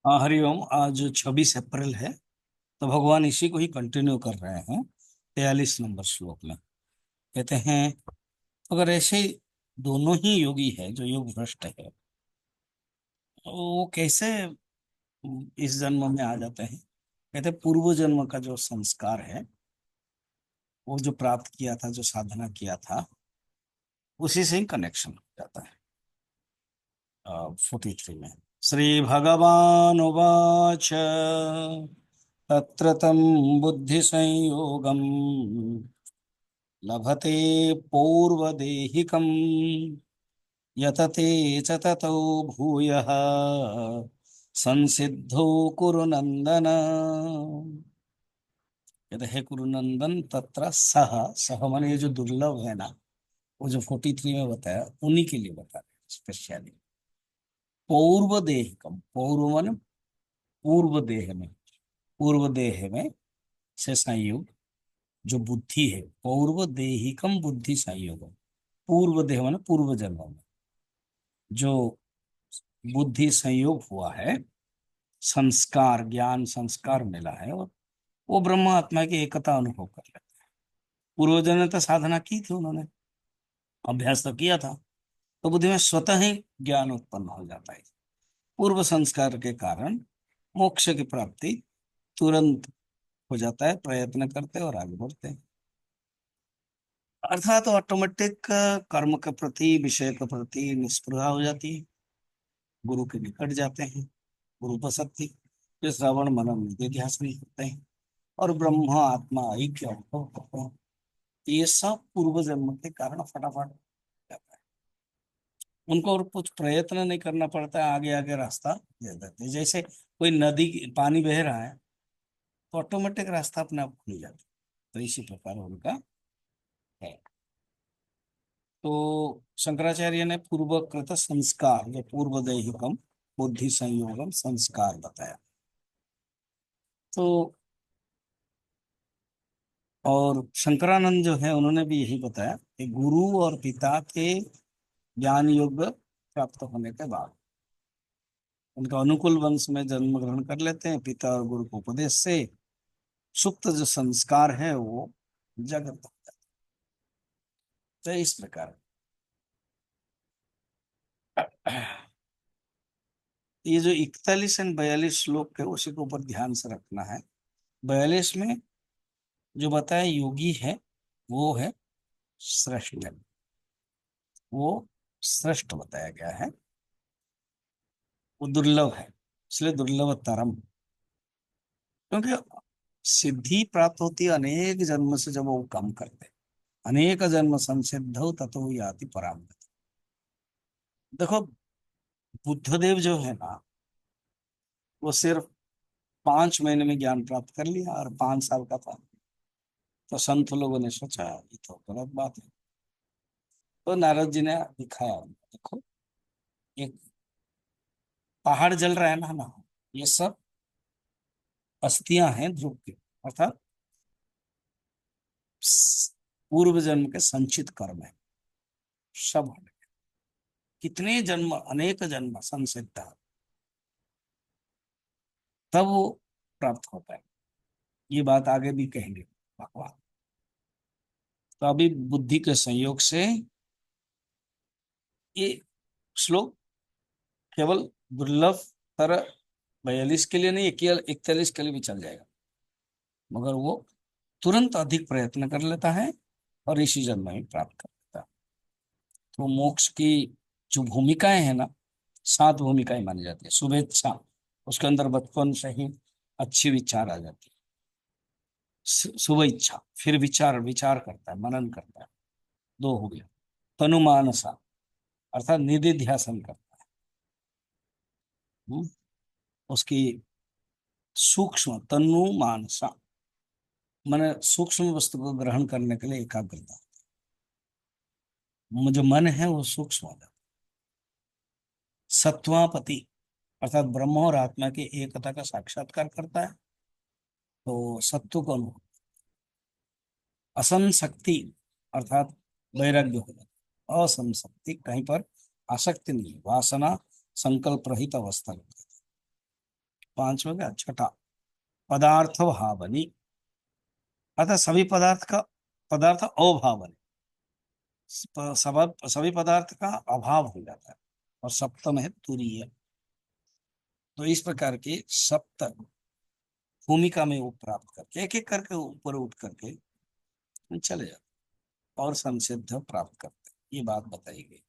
हाँ, हरिओम। आज 26 अप्रैल है। तो भगवान इसी को ही कंटिन्यू कर रहे हैं 43 नंबर श्लोक में। कहते हैं, अगर ऐसे दोनों ही योगी है जो योग भ्रष्ट है, तो वो कैसे इस जन्म में आ जाते हैं। कहते हैं, पूर्व जन्म का जो संस्कार है, वो जो प्राप्त किया था, जो साधना किया था, उसी से ही कनेक्शन हो जाता है। 43 में श्री भगवान उवाच तत्र तं बुद्धि संयोगम लभते पौर्वदेहिकम् यतते च ततो भूयः संसिद्धो कुरु नंदन। कहते हे कुरु नंदन, तत्र सह सह माने ये जो दुर्लभ है ना, वो जो 43 में बताया, उन्हीं के लिए बता रहे स्पेशली। पौर्व देहिकम, पौर्व माने पूर्व देह में, पूर्व देह में से संयोग जो बुद्धि है, पौर्व देहिकम बुद्धि संयोग। पूर्व देह माने पूर्व जन्म में जो बुद्धि संयोग हुआ है, संस्कार ज्ञान संस्कार मिला है, और वो ब्रह्म आत्मा की एकता अनुभव कर लेते हैं। पूर्वजों ने तो साधना की थी, उन्होंने अभ्यास तो किया था, तो बुद्धि में स्वतः ही ज्ञान उत्पन्न हो जाता है। पूर्व संस्कार के कारण मोक्ष की प्राप्ति तुरंत हो जाता है, प्रयत्न करते और आगे बढ़ते हैं। अर्थात ऑटोमेटिक कर्म के प्रति विषय के प्रति निस्पृहा हो जाती है, गुरु के निकट जाते हैं, गुरु प्रसक्ति के श्रवण मनन निधिध्यासन करते हैं, और ब्रह्म आत्मा ऐक्य अनुभव करते हैं। ये सब पूर्व जन्म के कारण फटाफट जाता है। उनको और कुछ प्रयत्न नहीं करना पड़ता है, आगे आगे रास्ता दे देते हैं। जैसे कोई नदी पानी बह रहा है, तो ऑटोमेटिक रास्ता अपने आप खुल जाता है। तो इसी प्रकार उनका है। तो शंकराचार्य ने पूर्वकृत संस्कार, जो पूर्व दैहिकम बुद्धि संयोगम संस्कार बताया। तो और शंकरानंद जो है, उन्होंने भी यही बताया कि गुरु और पिता के ज्ञान योग प्राप्त होने के बाद उनका अनुकूल वंश में जन्म ग्रहण कर लेते हैं। पिता और गुरु के उपदेश से सुप्त जो संस्कार है वो जागृत हो जाता है। तो इस प्रकार ये जो 41 और 42 श्लोक है, उसी के ऊपर ध्यान से रखना है। 42 में जो बताया योगी है, वो है श्रेष्ठ, वो श्रेष्ठ बताया गया है। वो दुर्लभ है, इसलिए दुर्लभ तरम, क्योंकि सिद्धि प्राप्त होती है अनेक जन्म से, जब वो काम करते हैं। अनेक जन्म संसिद्धौ ततो याति पराम गति। देखो, बुद्धदेव जो है ना, वो सिर्फ 5 महीने में ज्ञान प्राप्त कर लिया, और 5 साल का था। तो संत लोगों ने सोचा ये तो गलत बात है। तो नारद जी ने दिखाया, देखो एक पहाड़ जल रहा है ना, ये सब अस्थियां हैं ध्रुव की, अर्थात पूर्व जन्म के संचित कर्म है। सब हट गए। कितने जन्म, अनेक जन्म संसिद्ध, तब वो प्राप्त होता है। ये बात आगे भी कहेंगे भगवान। तो अभी बुद्धि के संयोग से ये श्लोक केवल दुर्लभ तरह 42 के लिए नहीं, 41 के लिए भी चल जाएगा, मगर वो तुरंत अधिक प्रयत्न कर लेता है और इसी जन्म में प्राप्त कर लेता है। तो मोक्ष की जो भूमिकाएं हैं ना, 7 भूमिकाएं मानी जाती है। शुभेच्छा, उसके अंदर बचपन से ही अच्छी विचार आ जाती है। शुभ इच्छा, फिर विचार, विचार करता है, मनन करता है, 2 हो गया। तनुमानसा, अर्थात निधिध्यासन करता है। हम्म, उसकी सूक्ष्म तनु मानसा, मन सूक्ष्म वस्तु को ग्रहण करने के लिए एकाग्रता। जो मन है वो सूक्ष्म हो जाता है। सत्वापति, अर्थात ब्रह्म और आत्मा की एकता का साक्षात्कार करता है, तो सत्व को अनुभव। असंशक्ति, अर्थात वैराग्य हो जाता है। असंशक्ति, कहीं पर आसक्ति नहीं, वासना संकल्प रहित अवस्था होती है। पांचवें का छठा, पदार्थ भावनी, अतः सभी पदार्थ का पदार्थ अभावनी, सभी पदार्थ का अभाव हो जाता है। और सप्तम है तुरीय। तो इस प्रकार के सप्त भूमिका में वो प्राप्त करके एक एक करके ऊपर उठ करके चले जाते और संसिद्ध प्राप्त करते, ये बात बताई गई।